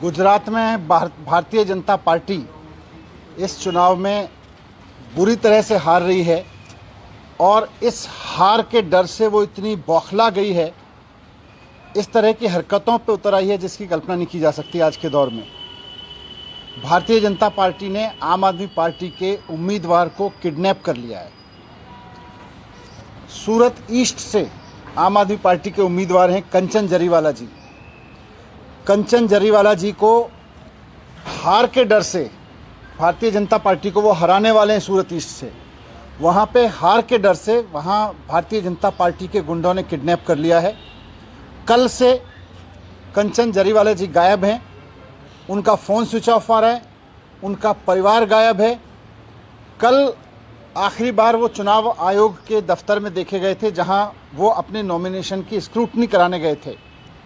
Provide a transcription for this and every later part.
गुजरात में भारतीय जनता पार्टी इस चुनाव में बुरी तरह से हार रही है और इस हार के डर से वो इतनी बौखला गई है, इस तरह की हरकतों पे उतर आई है जिसकी कल्पना नहीं की जा सकती। आज के दौर में भारतीय जनता पार्टी ने आम आदमी पार्टी के उम्मीदवार को किडनैप कर लिया है। सूरत ईस्ट से आम आदमी पार्टी के उम्मीदवार हैं कंचन जरीवाला जी। कंचन जरीवाला जी को हार के डर से, भारतीय जनता पार्टी को वो हराने वाले हैं सूरत ईस्ट से, वहाँ पे हार के डर से वहाँ भारतीय जनता पार्टी के गुंडों ने किडनैप कर लिया है। कल से कंचन जरीवाला जी गायब हैं, उनका फ़ोन स्विच ऑफ आ रहा है, उनका परिवार गायब है। कल आखिरी बार वो चुनाव आयोग के दफ्तर में देखे गए थे, जहां वो अपने नॉमिनेशन की स्क्रूटनी कराने गए थे।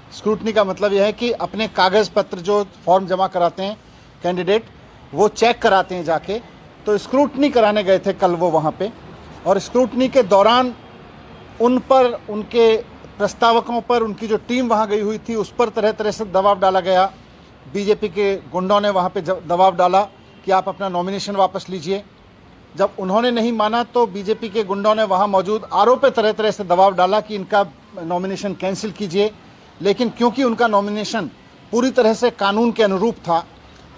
स्क्रूटनी का मतलब यह है कि अपने कागज़ पत्र जो फॉर्म जमा कराते हैं कैंडिडेट, वो चेक कराते हैं जाके, तो स्क्रूटनी कराने गए थे कल वो वहाँ पे। और स्क्रूटनी के दौरान उन पर, उनके प्रस्तावकों पर, उनकी जो टीम वहाँ गई हुई थी उस पर तरह तरह से दबाव डाला गया। बीजेपी के गुंडों ने वहाँ पे दबाव डाला कि आप अपना नॉमिनेशन वापस लीजिए। जब उन्होंने नहीं माना तो बीजेपी के गुंडों ने वहाँ मौजूद आरओ पे तरह तरह से दबाव डाला कि इनका नॉमिनेशन कैंसिल कीजिए। लेकिन क्योंकि उनका नॉमिनेशन पूरी तरह से कानून के अनुरूप था,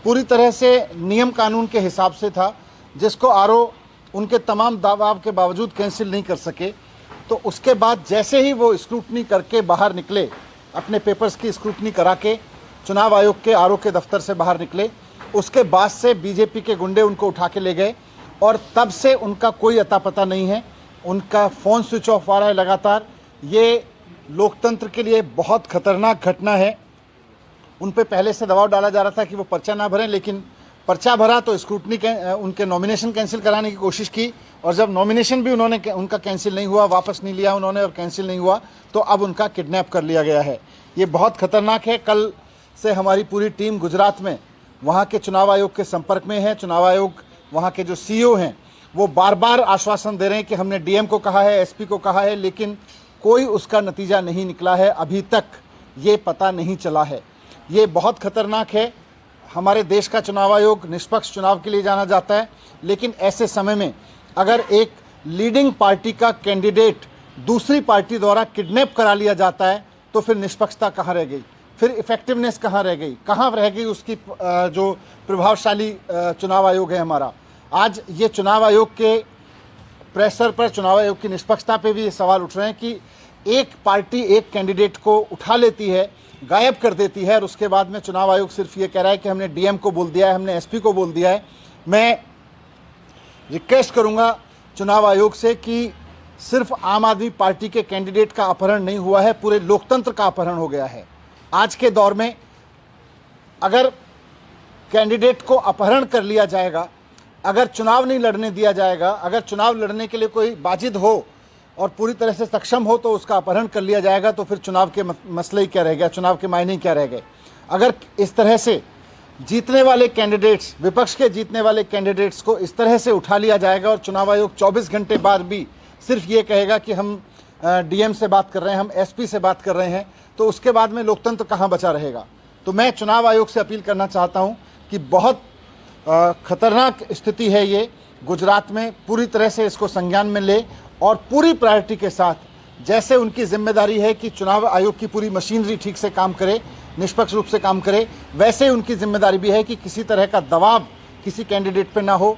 पूरी तरह से नियम कानून के हिसाब से था, जिसको आरओ उनके तमाम दबाव के बावजूद कैंसिल नहीं कर सके, तो उसके बाद जैसे ही वो स्क्रूटनी करके बाहर निकले, अपने पेपर्स की स्क्रूटनी करा के चुनाव आयोग के आरओ के दफ्तर से बाहर निकले, उसके बाद से बीजेपी के गुंडे उनको उठा के ले गए और तब से उनका कोई अता पता नहीं है। उनका फ़ोन स्विच ऑफ आ रहा है लगातार। ये लोकतंत्र के लिए बहुत खतरनाक घटना है। उन पे पहले से दबाव डाला जा रहा था कि वो पर्चा ना भरें, लेकिन पर्चा भरा तो स्क्रूटनी उनके नॉमिनेशन कैंसिल कराने की कोशिश की, और जब नॉमिनेशन भी उनका कैंसिल नहीं हुआ, वापस नहीं लिया उन्होंने और कैंसिल नहीं हुआ, तो अब उनका किडनैप कर लिया गया है। ये बहुत खतरनाक है। कल से हमारी पूरी टीम गुजरात में वहाँ के चुनाव आयोग के संपर्क में है। चुनाव आयोग वहाँ के जो सीईओ हैं वो बार बार आश्वासन दे रहे हैं कि हमने डीएम को कहा है, एसपी को कहा है, लेकिन कोई उसका नतीजा नहीं निकला है। अभी तक ये पता नहीं चला है। ये बहुत खतरनाक है। हमारे देश का चुनाव आयोग निष्पक्ष चुनाव के लिए जाना जाता है, लेकिन ऐसे समय में अगर एक लीडिंग पार्टी का कैंडिडेट दूसरी पार्टी द्वारा किडनैप करा लिया जाता है तो फिर निष्पक्षता कहाँ रह गई, फिर इफेक्टिवनेस कहाँ रह गई, कहाँ रह गई उसकी जो प्रभावशाली चुनाव आयोग है हमारा। आज ये चुनाव आयोग के प्रेशर पर, चुनाव आयोग की निष्पक्षता पे भी ये सवाल उठ रहे हैं कि एक पार्टी एक कैंडिडेट को उठा लेती है, गायब कर देती है, और उसके बाद में चुनाव आयोग सिर्फ ये कह रहा है कि हमने डीएम को बोल दिया है, हमने एसपी को बोल दिया है। मैं रिक्वेस्ट करूंगा चुनाव आयोग से कि सिर्फ आम आदमी पार्टी के कैंडिडेट का अपहरण नहीं हुआ है, पूरे लोकतंत्र का अपहरण हो गया है। आज के दौर में अगर कैंडिडेट को अपहरण कर लिया जाएगा, अगर चुनाव नहीं लड़ने दिया जाएगा, अगर चुनाव लड़ने के लिए कोई वाजिद हो और पूरी तरह से सक्षम हो तो उसका अपहरण कर लिया जाएगा, तो फिर चुनाव के मसले ही क्या रह गया, चुनाव के मायने ही क्या रह गए। अगर इस तरह से जीतने वाले कैंडिडेट्स, विपक्ष के जीतने वाले कैंडिडेट्स को इस तरह से उठा लिया जाएगा और चुनाव आयोग 24 घंटे बाद भी सिर्फ ये कहेगा कि हम डीएम से बात कर रहे हैं, हम एसपी से बात कर रहे हैं, तो उसके बाद में लोकतंत्र कहाँ बचा रहेगा। तो मैं चुनाव आयोग से अपील करना चाहता हूँ कि बहुत खतरनाक स्थिति है ये गुजरात में, पूरी तरह से इसको संज्ञान में ले और पूरी प्रायोरिटी के साथ, जैसे उनकी जिम्मेदारी है कि चुनाव आयोग की पूरी मशीनरी ठीक से काम करे, निष्पक्ष रूप से काम करे, वैसे ही उनकी जिम्मेदारी भी है कि किसी तरह का दबाव किसी कैंडिडेट पे ना हो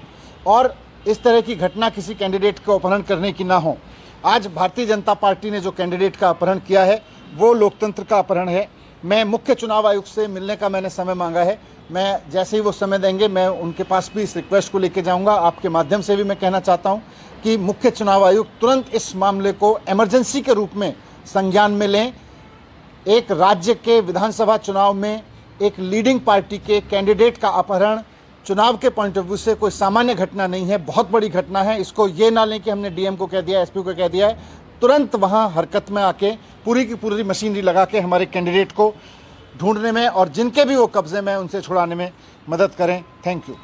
और इस तरह की घटना किसी कैंडिडेट को अपहरण करने की ना हो। आज भारतीय जनता पार्टी ने जो कैंडिडेट का अपहरण किया है वो लोकतंत्र का अपहरण है। मैं मुख्य चुनाव आयुक्त से मिलने का मैंने समय मांगा है। मैं जैसे ही वो समय देंगे मैं उनके पास भी इस रिक्वेस्ट को लेके जाऊंगा। आपके माध्यम से भी मैं कहना चाहता हूं कि मुख्य चुनाव आयुक्त तुरंत इस मामले को इमरजेंसी के रूप में संज्ञान में लें। एक राज्य के विधानसभा चुनाव में एक लीडिंग पार्टी के कैंडिडेट का अपहरण चुनाव के पॉइंट ऑफ व्यू से कोई सामान्य घटना नहीं है, बहुत बड़ी घटना है। इसको ये ना लें कि हमने डीएम को कह दिया, एसपी को कह दिया है। तुरंत वहाँ हरकत में आके पूरी की पूरी मशीनरी लगा के हमारे कैंडिडेट को ढूंढने में और जिनके भी वो कब्जे में उनसे छुड़ाने में मदद करें। Thank you.